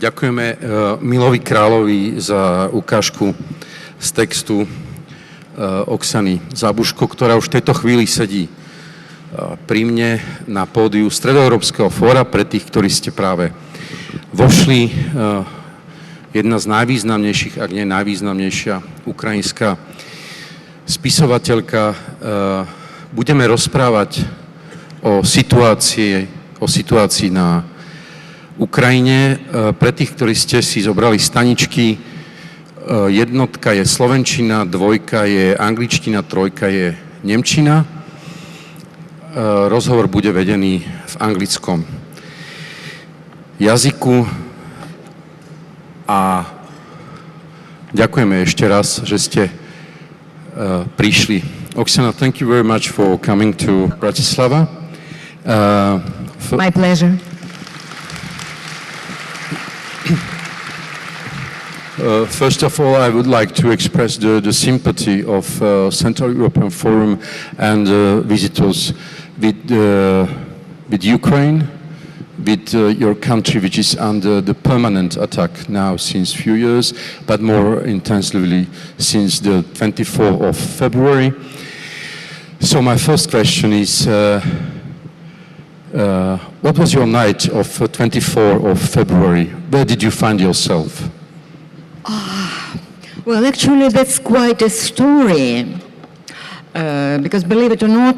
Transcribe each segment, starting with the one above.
Ďakujeme Milovi Kráľovi za ukážku z textu Oksany Zabuzhko, ktorá už v tejto chvíli sedí pri mne na pódiu Stredoeurópskeho fóra. Pre tých, ktorí ste práve vošli, jedna z najvýznamnejších, ak nie najvýznamnejšia ukrajinská spisovateľka. Budeme rozprávať o situácii na Ukrajine. Pre tých, ktorí ste si zobrali staničky, jednotka je slovenčina, dvojka je angličtina, trojka je nemčina. Rozhovor bude vedený v anglickom jazyku a ďakujeme ešte raz, že ste prišli. Oksana, thank you very much for coming to Bratislava. My pleasure. First of all, I would like to express the sympathy of Central European Forum and visitors with Ukraine, with your country, which is under the permanent attack now since few years, but more intensively since the 24th of February. So my first question is, what was your night of 24th of February? Where did you find yourself? Well, actually, that's quite a story, because believe it or not,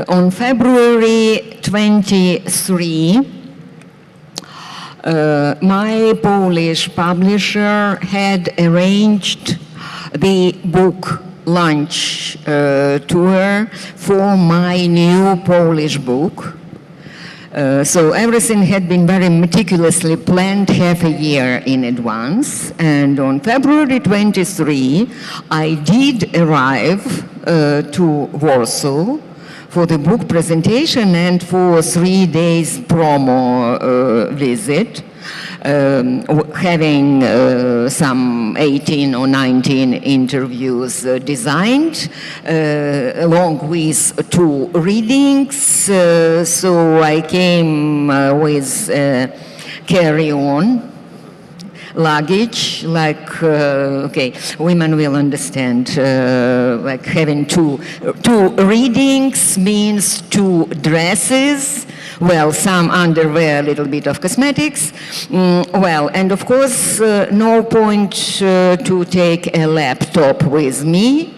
on February 23, my Polish publisher had arranged the book launch tour for my new Polish book. So everything had been very meticulously planned half a year in advance, and on February 23, I did arrive to Warsaw for the book presentation and for 3 days promo visit, having some 18 or 19 interviews designed, along with 2 readings. So I came with carry-on luggage, like, okay, women will understand, like having two readings means 2 dresses, well, some underwear, a little bit of cosmetics, well, and of course, no point to take a laptop with me.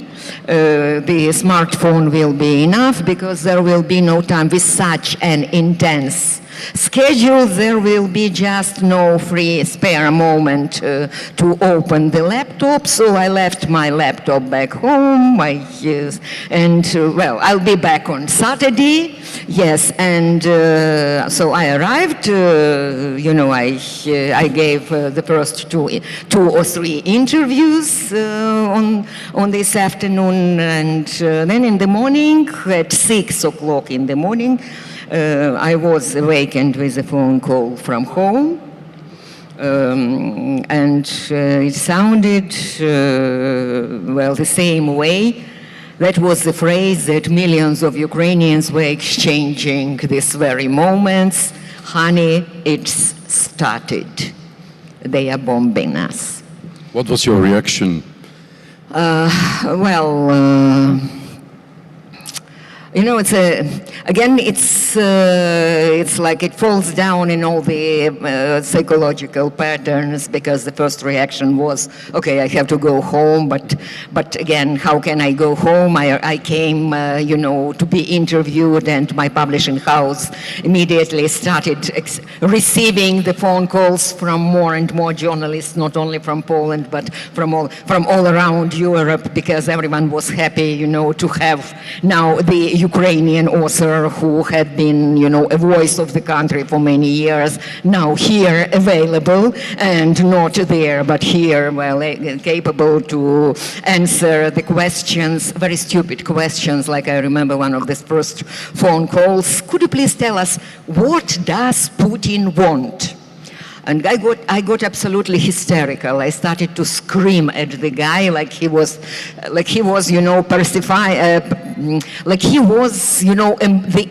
The smartphone will be enough because there will be no time with such an intense schedule. There will be just no free spare moment to open the laptop. So I left my laptop back home. Well, I'll be back on Saturday. Yes, and so I arrived. I gave the first two or 3 interviews on this afternoon, and then in the morning at 6 o'clock in the morning, I was awakened with a phone call from home, and it sounded, well, the same way. That was the phrase that millions of Ukrainians were exchanging this very moments. Honey, it's started. They are bombing us. What was your reaction? It's like it falls down in all the psychological patterns, because the first reaction was, okay, I have to go home, but again, how can I go home? I came, to be interviewed, and my publishing house immediately started receiving the phone calls from more and more journalists, not only from Poland, but from all around Europe, because everyone was happy, to have now the Ukrainian author who had been, a voice of the country for many years, now here available, and not there, but here, well, capable to answer the questions, very stupid questions, like I remember one of the first phone calls. Could you please tell us, what does Putin want? And I got absolutely hysterical. I started to scream at the guy like he was, like he was, the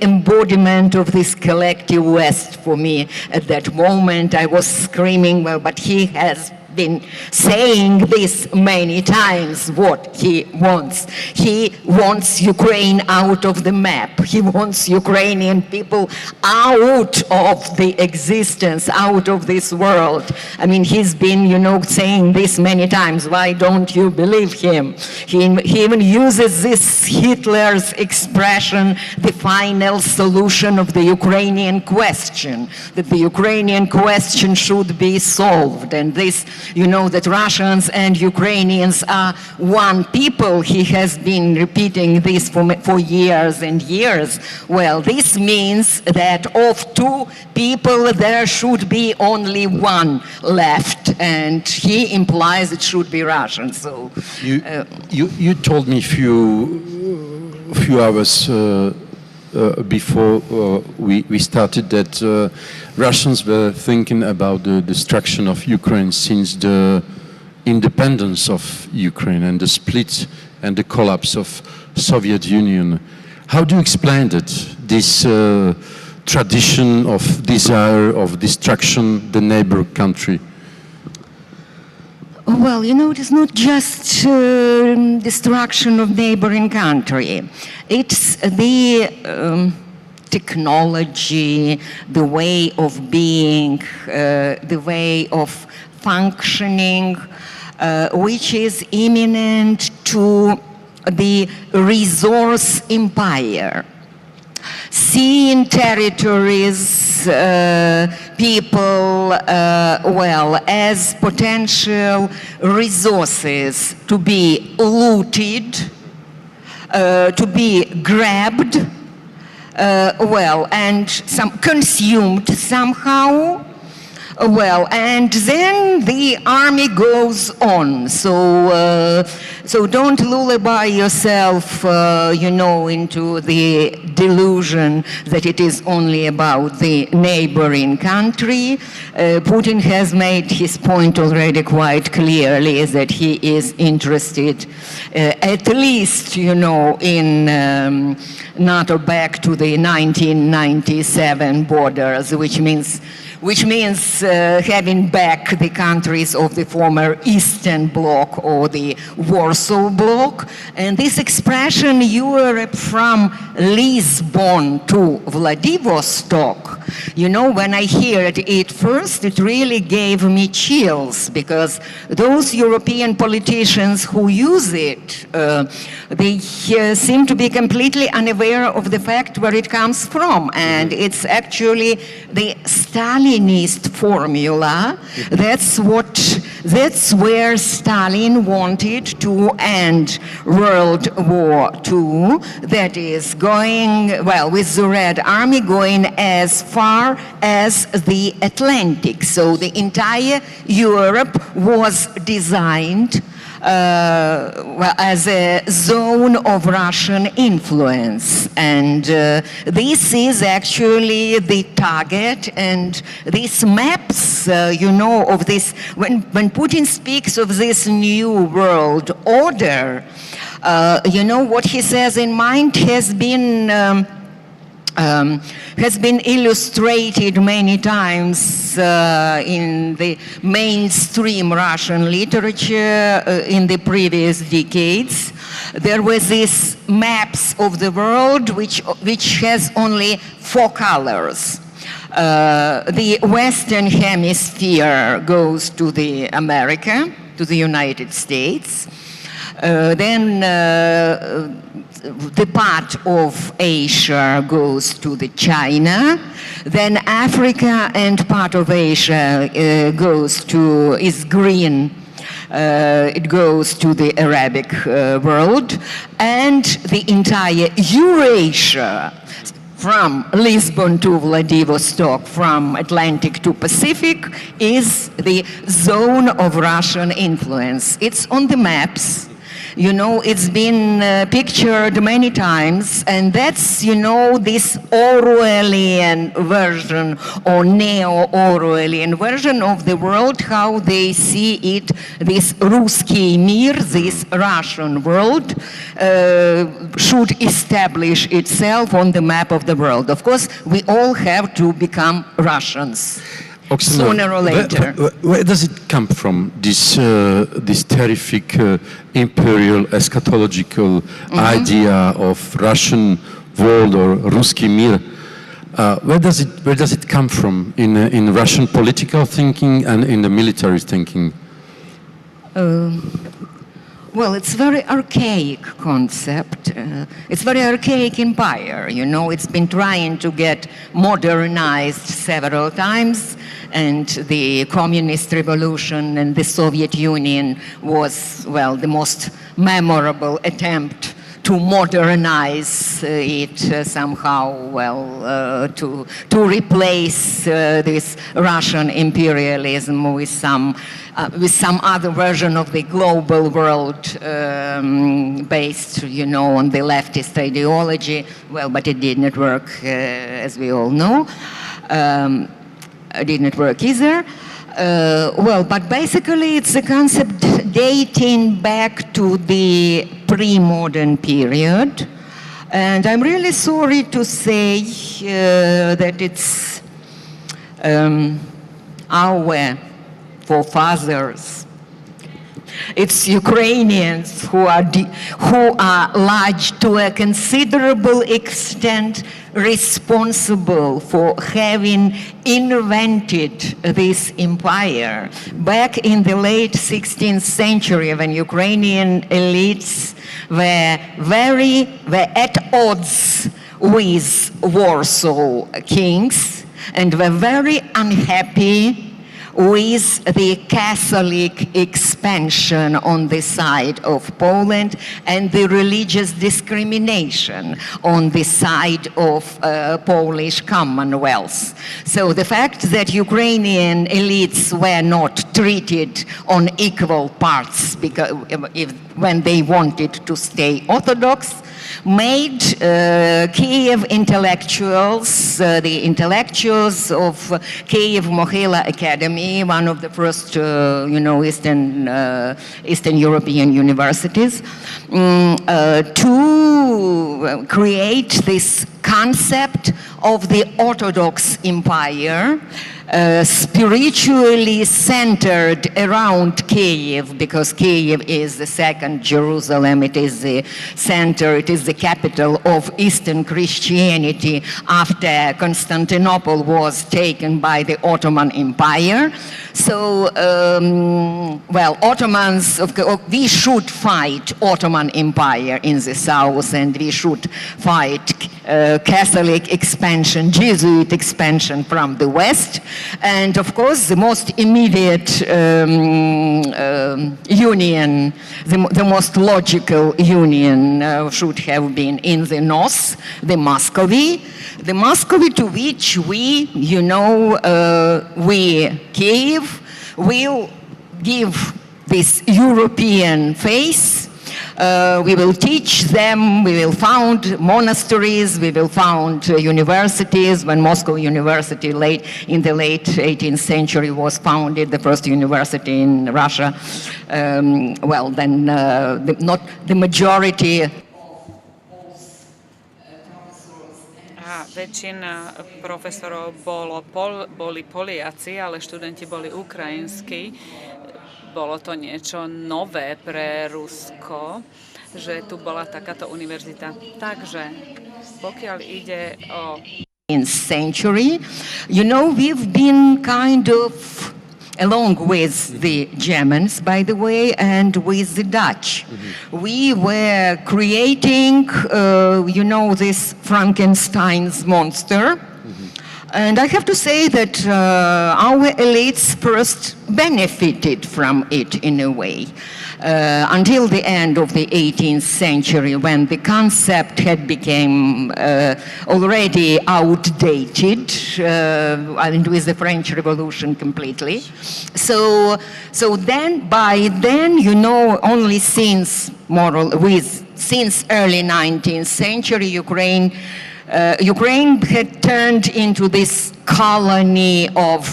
embodiment of this collective West for me at that moment. I was screaming, well, but he has been saying this many times, what he wants. He wants Ukraine out of the map. He wants Ukrainian people out of the existence, out of this world. I mean, he's been, saying this many times. Why don't you believe him? He even uses this Hitler's expression, the final solution of the Ukrainian question, that the Ukrainian question should be solved. And this, that Russians and Ukrainians are one people. He has been repeating this for years and years. Well, this means that of two people, there should be only one left, and he implies it should be Russian. So you told me a few hours before we started that Russians were thinking about the destruction of Ukraine since the independence of Ukraine and the split and the collapse of Soviet Union. How do you explain that, this tradition of desire of destruction the neighbor country? Well, it is not just destruction of neighboring country. It's the technology, the way of being, the way of functioning, which is imminent to the resource empire. Seeing territories, people, as potential resources to be looted, to be grabbed, and consumed somehow. And then the army goes on. So don't lullaby yourself, into the delusion that it is only about the neighboring country. Putin has made his point already quite clearly, that he is interested, at least, in NATO back to the 1997 borders, which means having back the countries of the former Eastern Bloc or the Warsaw Bloc. And this expression, Europe from Lisbon to Vladivostok, when I heard it first, it really gave me chills, because those European politicians who use it, they seem to be completely unaware of the fact where it comes from. And it's actually the Stalinist formula. That's where Stalin wanted to end World War II. That is going, with the Red Army going as far as the Atlantic. So the entire Europe was designed as a zone of Russian influence. And this is actually the target, and these maps, of this, when Putin speaks of this new world order, what he says in mind has been illustrated many times in the mainstream Russian literature in the previous decades. There were these maps of the world which has only 4 colors. The Western Hemisphere goes to the America, to the United States. Then the part of Asia goes to the China. Then Africa and part of Asia is green. It goes to the Arabic world, and the entire Eurasia, from Lisbon to Vladivostok, from Atlantic to Pacific, is the zone of Russian influence. It's on the maps. You know, it's been pictured many times, and that's, you know, this Orwellian version or neo-Orwellian version of the world, how they see it, this Ruski mir, this Russian world, should establish itself on the map of the world. Of course, we all have to become Russians. Oksana, sooner or later. Where does it come from, this terrific imperial eschatological idea of Russian world or Ruski mir? Where does it come from in Russian political thinking and in the military thinking? Well, it's a very archaic concept. It's very archaic empire, you know. It's been trying to get modernized several times, and the communist revolution and the Soviet Union was, well, the most memorable attempt to modernize it somehow, well, to replace this Russian imperialism with some other version of the global world based, you know, on the leftist ideology. Well, but it did not work, as we all know. It did not work either. Well, but basically it's a concept dating back to the pre-modern period. And I'm really sorry to say that it's our forefathers. It's Ukrainians who are large to a considerable extent responsible for having invented this empire. Back in the late 16th century, when Ukrainian elites were at odds with Warsaw kings and were very unhappy with the Catholic expansion on the side of Poland and the religious discrimination on the side of Polish Commonwealth. So the fact that Ukrainian elites were not treated on equal parts because when they wanted to stay Orthodox made Kiev intellectuals, the intellectuals of Kiev Mohyla Academy, one of the first, you know, Eastern European universities, to create this concept of the Orthodox Empire, spiritually centered around Kiev, because Kiev is the second Jerusalem, it is the center, it is the capital of Eastern Christianity after Constantinople was taken by the Ottoman Empire. So, well, Ottomans, we should fight Ottoman Empire in the south, and we should fight Catholic expansion, Jesuit expansion from the west. And of course, the most immediate union, the most logical union should have been in the north, the Muscovy to which we, you know, we, Kiev, will give this European face. We will teach them, we will found monasteries, we will found universities. When Moscow University in the late 18th century was founded, the first university in Russia, well, then not the majority. Väčšina profesorov boli Poliaci, ale študenti boli ukrajinskí. Bolo to niečo nové pre Rusko, že tu bola takáto univerzita. Takže pokiaľ ide o century, you know, we've been kind of, along with the Germans, by the way, and with the Dutch, we were creating, you know, this Frankenstein's monster, And I have to say that our elites first benefited from it in a way. Until the end of the 18th century, when the concept had become already outdated, and with the French Revolution completely. So by then, you know, only since early 19th century, Ukraine had turned into this colony of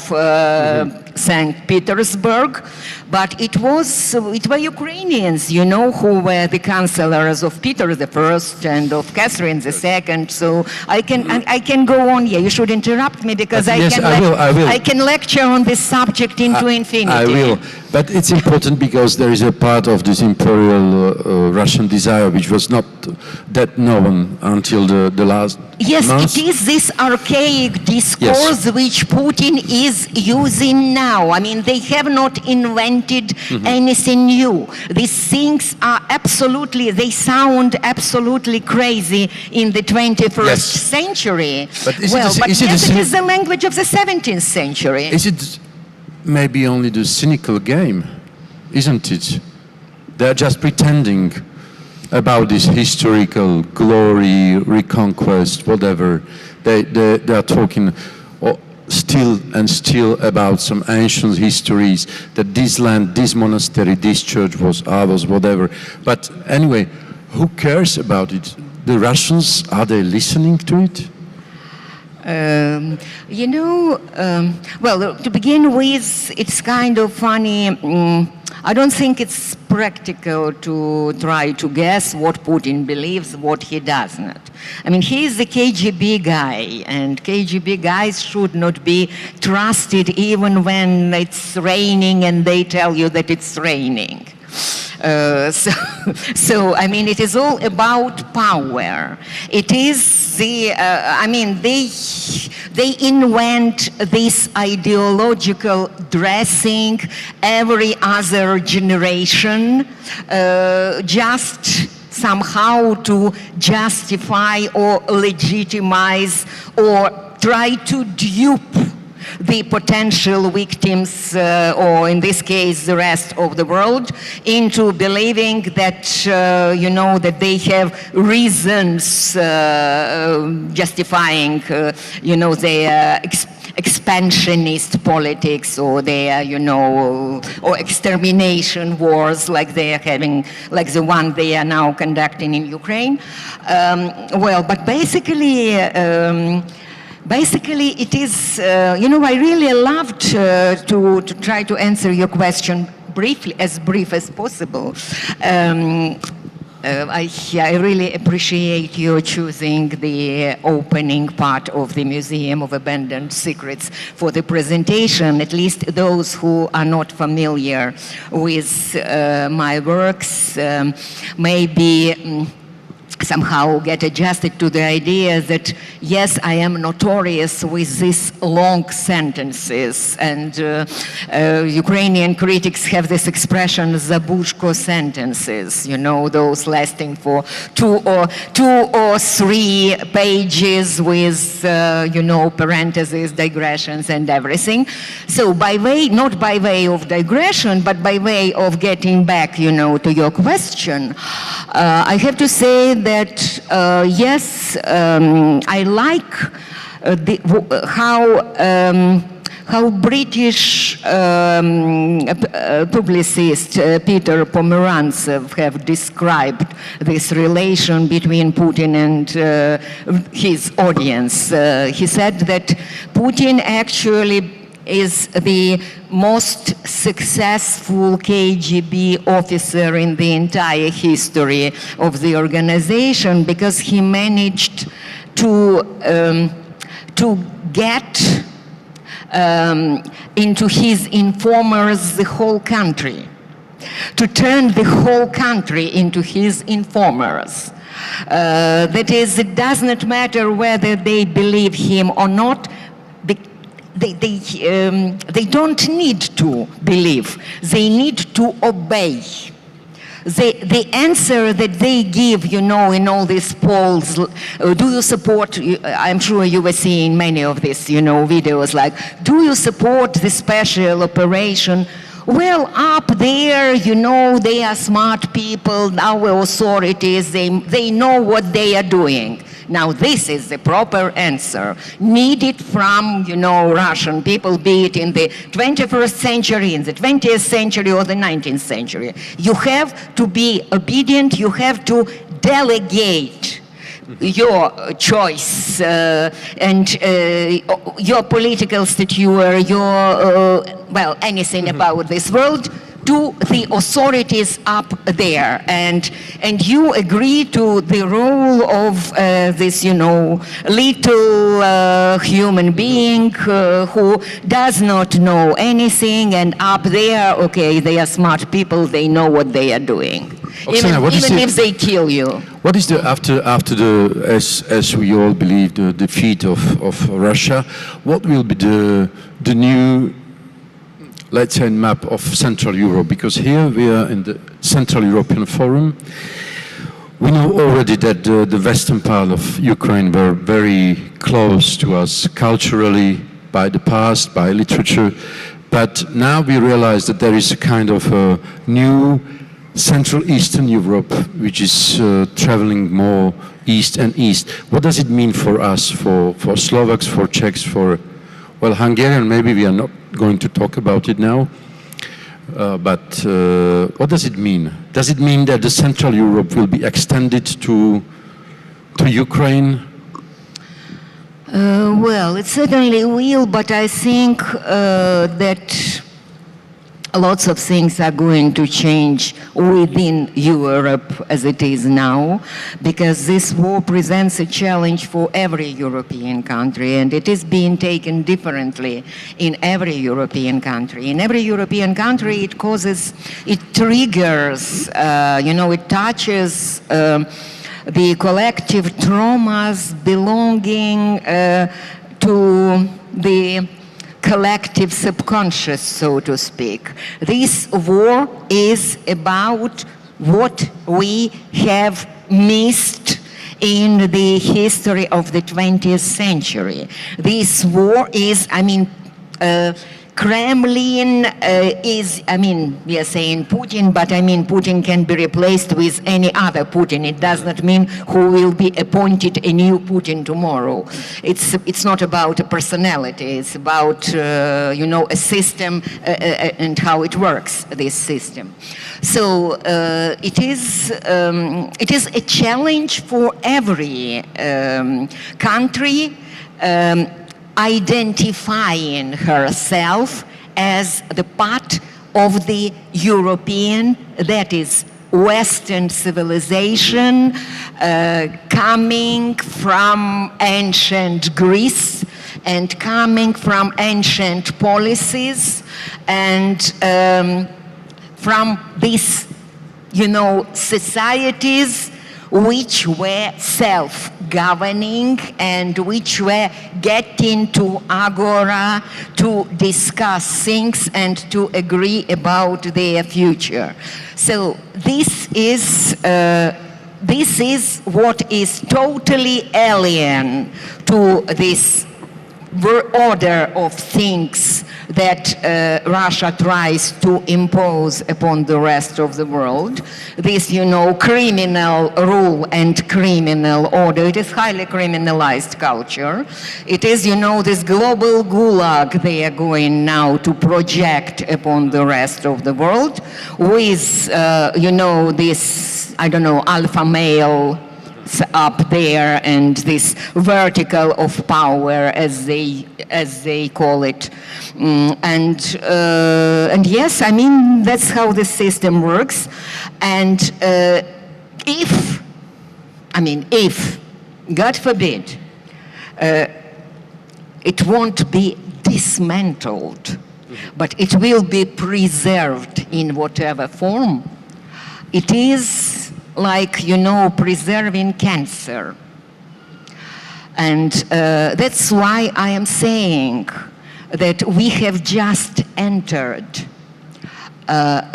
St. Petersburg, but it were Ukrainians, you know, who were the counselors of Peter I and of Catherine II. So I can go on here. You should interrupt me because I can lecture on this subject into infinity. I will, but it's important because there is a part of this imperial Russian desire which was not that known until the last months. It is this archaic discourse which Putin is using now. I mean, they have not invented anything new. These things are they sound absolutely crazy in the 21st century. But it is the language of the 17th century. Is it maybe only the cynical game, isn't it? They're just pretending about this historical glory, reconquest, whatever. They are talking still about some ancient histories, that this land, this monastery, this church was ours, whatever. But anyway, who cares about it? The Russians, are they listening to it? Well, to begin with, it's kind of funny. I don't think it's practical to try to guess what Putin believes, what he does not. I mean, he is the KGB guy, and KGB guys should not be trusted even when it's raining and they tell you that it's raining. So I mean, it is all about power. It is they invent this ideological dressing every other generation, just somehow to justify or legitimize or try to dupe the potential victims, or in this case, the rest of the world, into believing that, that they have reasons justifying, their expansionist politics or their, or extermination wars like they are having, like the one they are now conducting in Ukraine. But basically, it is, I really loved to try to answer your question briefly, as brief as possible. I really appreciate you choosing the opening part of the Museum of Abandoned Secrets for the presentation. At least those who are not familiar with my works maybe somehow get adjusted to the idea that, yes, I am notorious with these long sentences, and Ukrainian critics have this expression, Zabuzhko sentences, those lasting for two or three pages with, parentheses, digressions, and everything. So not by way of digression, but by way of getting back, to your question, I have to say that, yes, I like how British publicist Peter Pomerantsev have described this relation between Putin and his audience. He said that Putin actually is the most successful KGB officer in the entire history of the organization, because he managed to get into his informers the whole country, to turn the whole country into his informers. That is, it does not matter whether they believe him or not. They don't need to believe. They need to obey. the answer that they give, you know, in all these polls, do you support, I'm sure you were seeing many of these, you know, videos like, do you support the special operation? Well, up there, you know, they are smart people, our authorities, they know what they are doing. Now, this is the proper answer, needed from, you know, Russian people, be it in the 21st century, in the 20th century, or the 19th century. You have to be obedient, you have to delegate your choice and your political stature, your, well, anything about this world, to the authorities up there, and you agree to the role of this, you know, little human being who does not know anything, and up there, okay, they are smart people, they know what they are doing. Oksana, even if they kill you. What is the, after the, as we all believe, the defeat of Russia, what will be the new, let's say, map of Central Europe? Because here we are in the Central European Forum. We know already that the western part of Ukraine were very close to us culturally, by the past, by literature. But now we realize that there is a kind of a new Central Eastern Europe, which is traveling more east and east. What does it mean for us, for Slovaks, for Czechs, for, well, Hungarian, maybe we are not going to talk about it now, but what does it mean? Does it mean that the Central Europe will be extended to Ukraine? Well, it certainly will, but I think that lots of things are going to change within Europe as it is now, because this war presents a challenge for every European country, and it is being taken differently in every European country. In every European country, it triggers, you know, it touches the collective traumas belonging to the collective subconscious, so to speak. This war is about what we have missed in the history of the 20th century. This war is, I mean, Kremlin is, I mean, we are saying Putin, but I mean Putin can be replaced with any other Putin. It does not mean who will be appointed a new Putin tomorrow. It's not about a personality. It's about, you know, a system and how it works, this system. So it is a challenge for every country identifying herself as the part of the European, that is Western civilization, coming from ancient Greece and coming from ancient policies, and from these, you know, societies which were self-governing and which were getting to agora to discuss things and to agree about their future. So this is what is totally alien to this order of things that Russia tries to impose upon the rest of the world. This, you know, criminal rule and criminal order. It is highly criminalized culture. It is, you know, this global gulag they are going now to project upon the rest of the world with, you know, this, I don't know, alpha male up there and this vertical of power, as they call it, and yes, I mean that's how the system works. And if God forbid, it won't be dismantled, but it will be preserved in whatever form. It is like, you know, preserving cancer. And that's why I am saying that we have just entered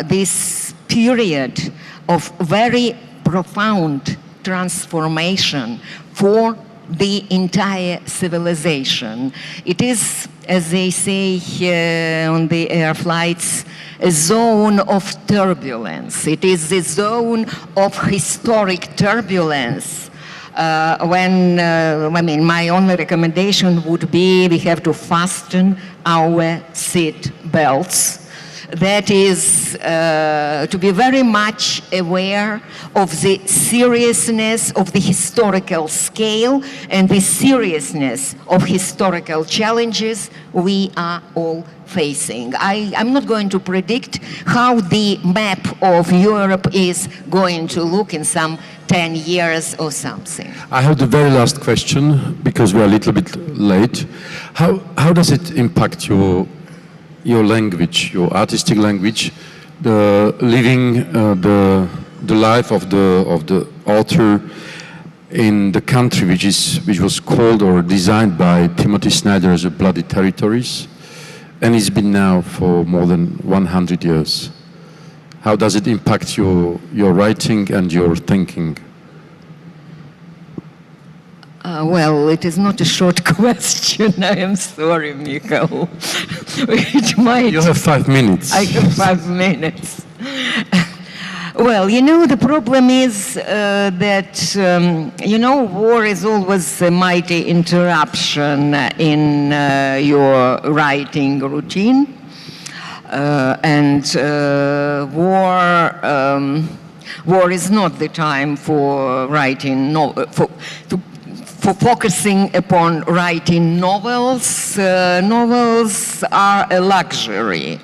this period of very profound transformation for the entire civilization. It is, as they say on the air flights, a zone of turbulence. It is the zone of historic turbulence. My only recommendation would be we have to fasten our seat belts. That is to be very much aware of the seriousness of the historical scale and the seriousness of historical challenges we are all facing. I'm not going to predict how the map of Europe is going to look in some 10 years or something. I have the very last question, because we are a little bit late. How does it impact your language, your artistic language, the living the life of the author in the country which was called or designed by Timothy Snyder as a bloody territories, and it's been now for more than 100 years. How does it impact your writing and your thinking? Well, it is not a short question. I am sorry, Michal. It might... You have 5 minutes. I have 5 minutes. Well, the problem is that, war is always a mighty interruption in your writing routine. War is not the time for writing, for focusing upon writing novels. Novels are a luxury.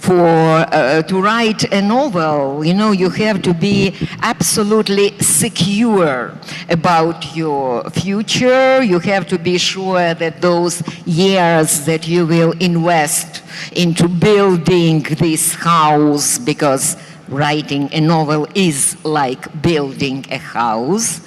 To write a novel, you have to be absolutely secure about your future. You have to be sure that those years that you will invest into building this house, because writing a novel is like building a house.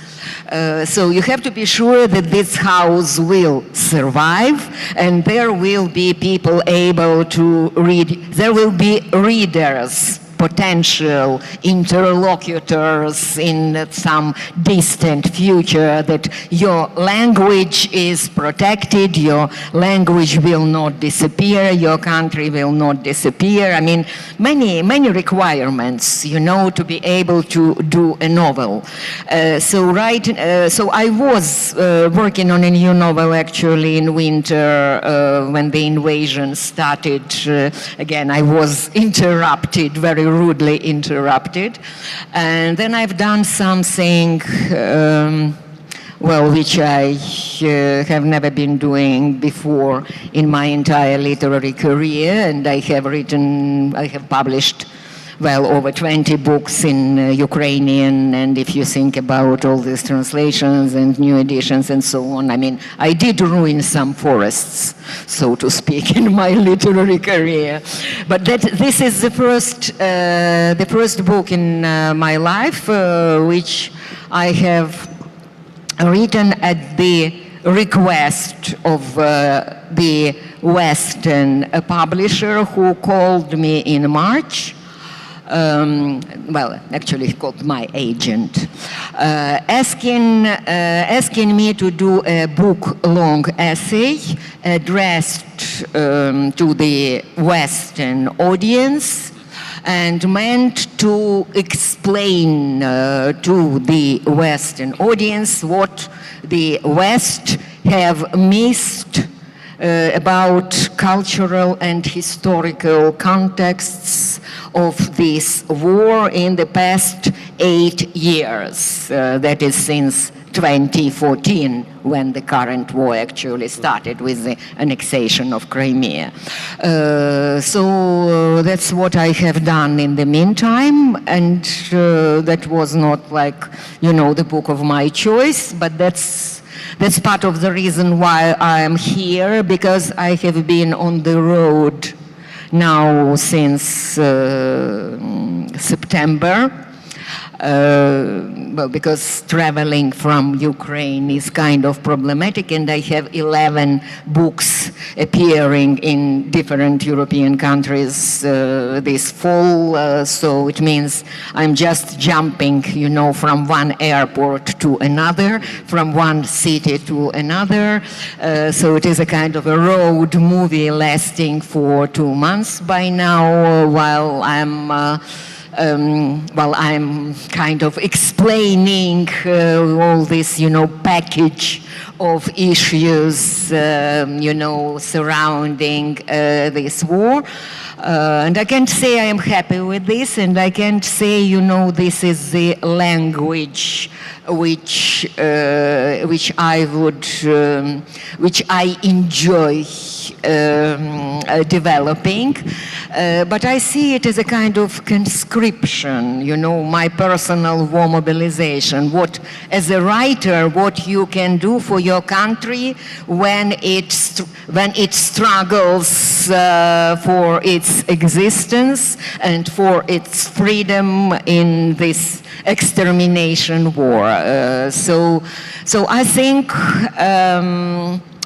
So you have to be sure that this house will survive, and there will be people able to read. There will be readers, potential interlocutors in some distant future, that your language is protected, your language will not disappear, your country will not disappear. I mean, many requirements, to be able to do a novel. So I was working on a new novel actually in winter when the invasion started. Again, I was interrupted, very rudely interrupted, and then I've done something which I have never been doing before in my entire literary career, and I have published over 20 books in Ukrainian, and if you think about all these translations and new editions and so on, I mean, I did ruin some forests, so to speak, in my literary career. But this is the first book in my life which I have written at the request of the Western publisher, who called me in March. Actually, he called my agent, asking me to do a book-long essay addressed to the Western audience, and meant to explain to the Western audience what the West have missed about cultural and historical contexts of this war in the past 8 years, that is since 2014, when the current war actually started with the annexation of Crimea. So that's what I have done in the meantime, and that was not the book of my choice, but that's part of the reason why I am here, because I have been on the road now since September. well, because traveling from Ukraine is kind of problematic, and I have 11 books appearing in different European countries this fall, so it means I'm just jumping, you know, from one airport to another, from one city to another, so it is a kind of a road movie lasting for 2 months by now, while I'm kind of explaining all this, you know, package of issues, you know, surrounding this war. And I can't say I am happy with this, and I can't say, you know, this is the language which I enjoy developing, but I see it as a kind of conscription, you know, my personal war mobilization. What, as a writer, what you can do for your country when it struggles for its existence and for its freedom in this extermination war. So I think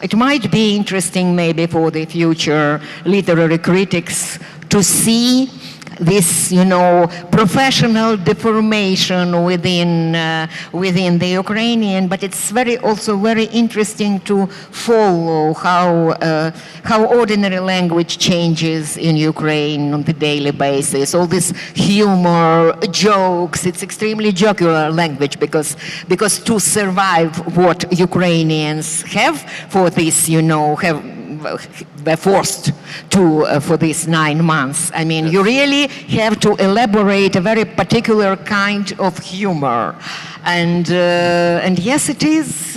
it might be interesting maybe for the future literary critics to see this, you know, professional deformation within the Ukrainian, but it's also very interesting to follow how ordinary language changes in Ukraine on the daily basis. All this humor, jokes, it's extremely jocular language because to survive what Ukrainians have for this, you know, were forced to for these 9 months. I mean, you really have to elaborate a very particular kind of humor, and yes, it is.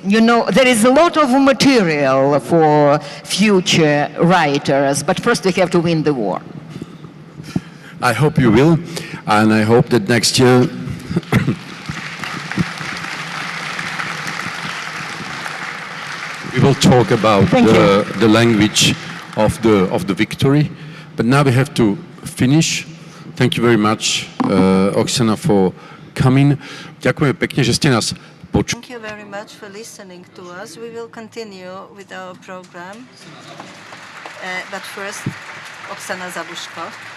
You know, there is a lot of material for future writers, but first we have to win the war. I hope you will, and I hope that next year we will talk about the language of the victory. But now we have to finish. Thank you very much, Oksana, for coming. Ďakujem pekne, že ste nás počuli. Thank you very much for listening to us. We will continue with our program. But first, Oksana Zabuzhko.